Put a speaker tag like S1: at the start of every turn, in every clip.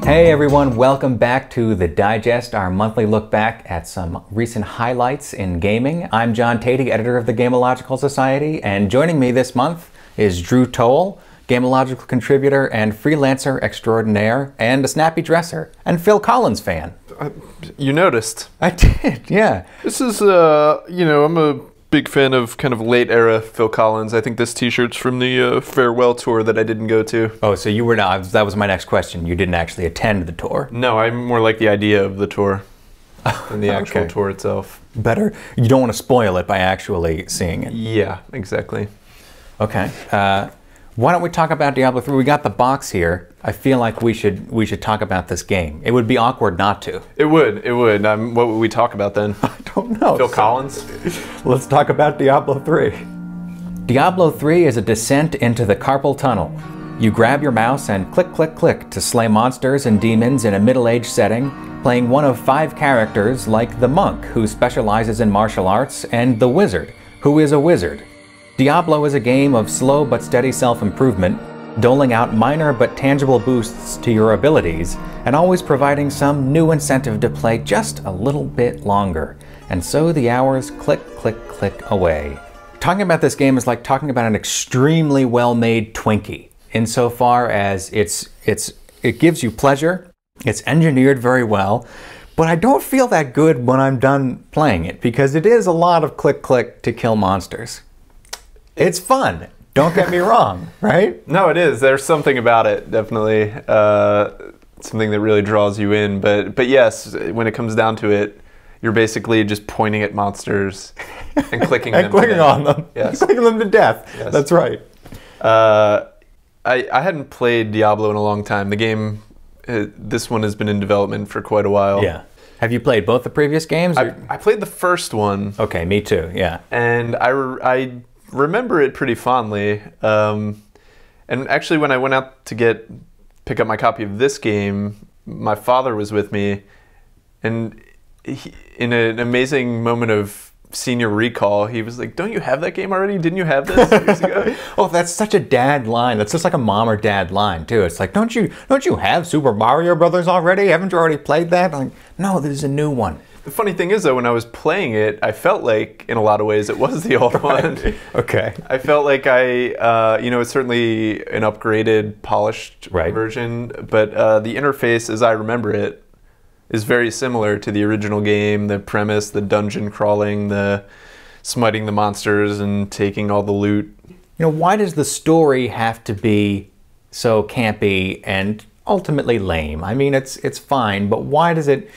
S1: Hey everyone, welcome back to The Digest, our monthly look back at some recent highlights in gaming. I'm John Tatey, editor of the Gameological Society, and joining me this month is Drew Toll, Gameological contributor and freelancer extraordinaire, and a snappy dresser, and Phil Collins fan.
S2: You noticed.
S1: I did, yeah.
S2: This is, I'm a big fan of kind of late era Phil Collins. I think this t-shirt's from the farewell tour that I didn't go to.
S1: Oh, so you were not, that was my next question. You didn't actually attend the tour.
S2: No, I'm more like the idea of the tour than the actual tour itself.
S1: Better, you don't want to spoil it by actually seeing it.
S2: Yeah, exactly.
S1: Okay. Why don't we talk about Diablo 3? We got the box here. I feel like we should talk about this game. It would be awkward not to.
S2: It would. What would we talk about then?
S1: I don't know.
S2: Phil Collins?
S1: Let's talk about Diablo 3. Diablo 3 is a descent into the carpal tunnel. You grab your mouse and click, click, click to slay monsters and demons in a middle-aged setting, playing one of 5 characters like the monk, who specializes in martial arts, and the wizard, who is a wizard. Diablo is a game of slow but steady self-improvement, doling out minor but tangible boosts to your abilities, and always providing some new incentive to play just a little bit longer. And so the hours click, click, click away. Talking about this game is like talking about an extremely well-made Twinkie, insofar as it gives you pleasure, it's engineered very well, but I don't feel that good when I'm done playing it, because it is a lot of click, click to kill monsters. It's fun. Don't get me wrong, right?
S2: No, it is. There's something about it, definitely. Something that really draws you in. But yes, when it comes down to it, you're basically just pointing at monsters and clicking them.
S1: And clicking on them.
S2: Yes.
S1: Clicking them to death.
S2: Yes.
S1: That's right.
S2: I hadn't played Diablo in a long time. The game, this one has been in development for quite a while.
S1: Yeah. Have you played both the previous games?
S2: I played the first one.
S1: Okay, me too, yeah.
S2: And I remember it pretty fondly, and actually when I went out to pick up my copy of this game, my father was with me, and in an amazing moment of senior recall, he was like, "Don't you have that game already? Didn't you have this years ago?"
S1: Oh, that's such a dad line. That's just like a mom or dad line too. It's like, don't you have Super Mario Brothers already? Haven't you already played that? I'm like, no, this is a new one.
S2: The funny thing is, though, when I was playing it, I felt like, in a lot of ways, it was the old one.
S1: Okay.
S2: I felt like it's certainly an upgraded, polished version, but the interface, as I remember it, is very similar to the original game. The premise, the dungeon crawling, the smiting the monsters and taking all the loot.
S1: You know, why does the story have to be so campy and ultimately lame? I mean, it's fine, but why does it...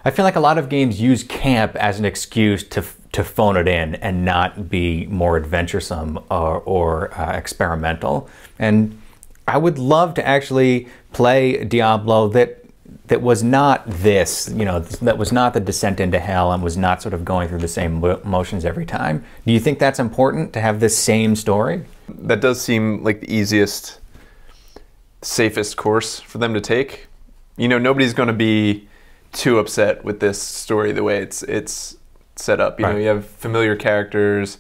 S1: I feel like a lot of games use camp as an excuse to phone it in and not be more adventuresome or experimental. And I would love to actually play Diablo that was not this, that was not the descent into hell and was not sort of going through the same motions every time. Do you think that's important, to have this same story?
S2: That does seem like the easiest, safest course for them to take. Nobody's going to be too upset with this story the way it's set up. You know, you have familiar characters,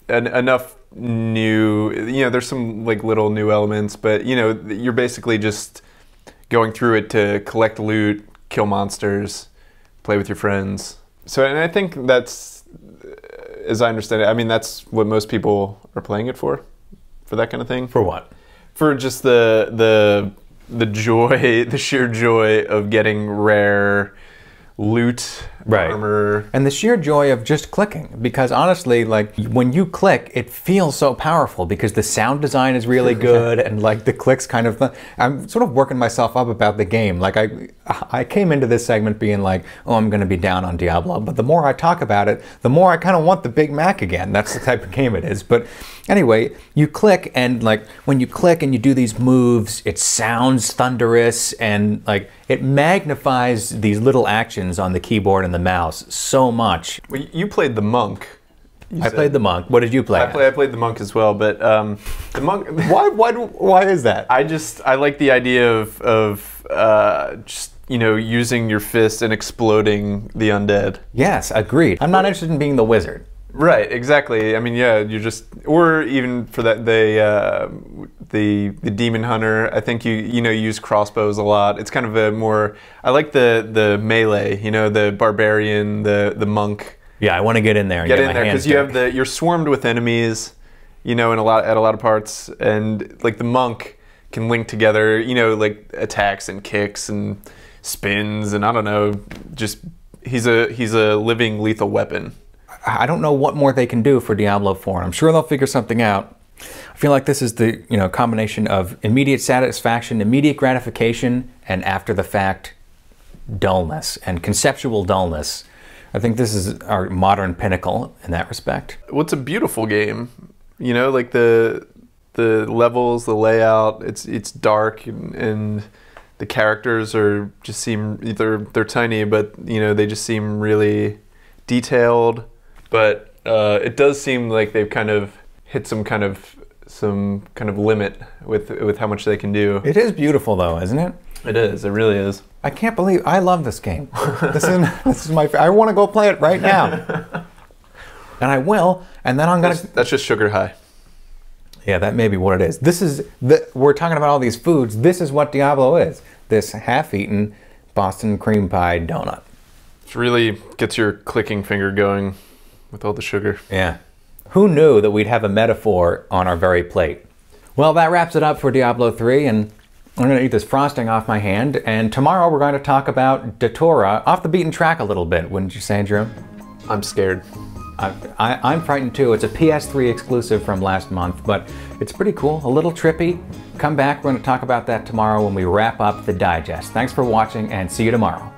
S2: enough new, there's some like little new elements, but you're basically just going through it to collect loot, kill monsters, play with your friends. So, and I think that's, as I understand it, I mean, that's what most people are playing it for that kind of thing.
S1: For what?
S2: For just the joy, the sheer joy of getting rare loot, armor.
S1: And the sheer joy of just clicking, because honestly, like, when you click, it feels so powerful because the sound design is really good and like the clicks kind of, I'm sort of working myself up about the game. Like I came into this segment being like, oh, I'm going to be down on Diablo, but the more I talk about it, the more I kind of want the Big Mac again. That's the type of game it is. But anyway, you click, and like when you click and you do these moves, it sounds thunderous, and like it magnifies these little actions on the keyboard and the mouse so much.
S2: Well, you played the monk.
S1: I played the monk. What did you play?
S2: I played the monk as well, but the monk.
S1: Why is that?
S2: I like the idea of just using your fist and exploding the undead.
S1: Yes, agreed. I'm not interested in being the wizard.
S2: Right, exactly. I mean, yeah, you just, or even for that, the demon hunter. I think you use crossbows a lot. It's kind of a more. I like the melee. You know, the barbarian, the monk.
S1: Yeah, I want to get in there. And
S2: get in there because you have you're swarmed with enemies. You know, at a lot of parts, and like the monk can link together. You know, like attacks and kicks and spins, and I don't know, just he's a living lethal weapon.
S1: I don't know what more they can do for Diablo 4. I'm sure they'll figure something out. I feel like this is the combination of immediate satisfaction, immediate gratification, and after the fact dullness and conceptual dullness. I think this is our modern pinnacle in that respect.
S2: Well, it's a beautiful game. You know, like the levels, the layout. It's dark and the characters seem they're tiny, but they just seem really detailed. But it does seem like they've kind of hit some kind of limit with how much they can do.
S1: It is beautiful though, isn't it?
S2: It is. It really is.
S1: I can't believe I love this game. This is my. I want to go play it right now, and I will. And then I'm gonna.
S2: That's just sugar high.
S1: Yeah, that may be what it is. We're talking about all these foods. This is what Diablo is. This half-eaten Boston cream pie donut.
S2: It really gets your clicking finger going with all the sugar.
S1: Yeah. Who knew that we'd have a metaphor on our very plate? Well, that wraps it up for Diablo 3, and I'm going to eat this frosting off my hand, and tomorrow we're going to talk about Datura, off the beaten track a little bit, wouldn't you say, Drew?
S2: I'm scared.
S1: I'm frightened too. It's a PS3 exclusive from last month, but it's pretty cool, a little trippy. Come back, we're going to talk about that tomorrow when we wrap up the digest. Thanks for watching, and see you tomorrow.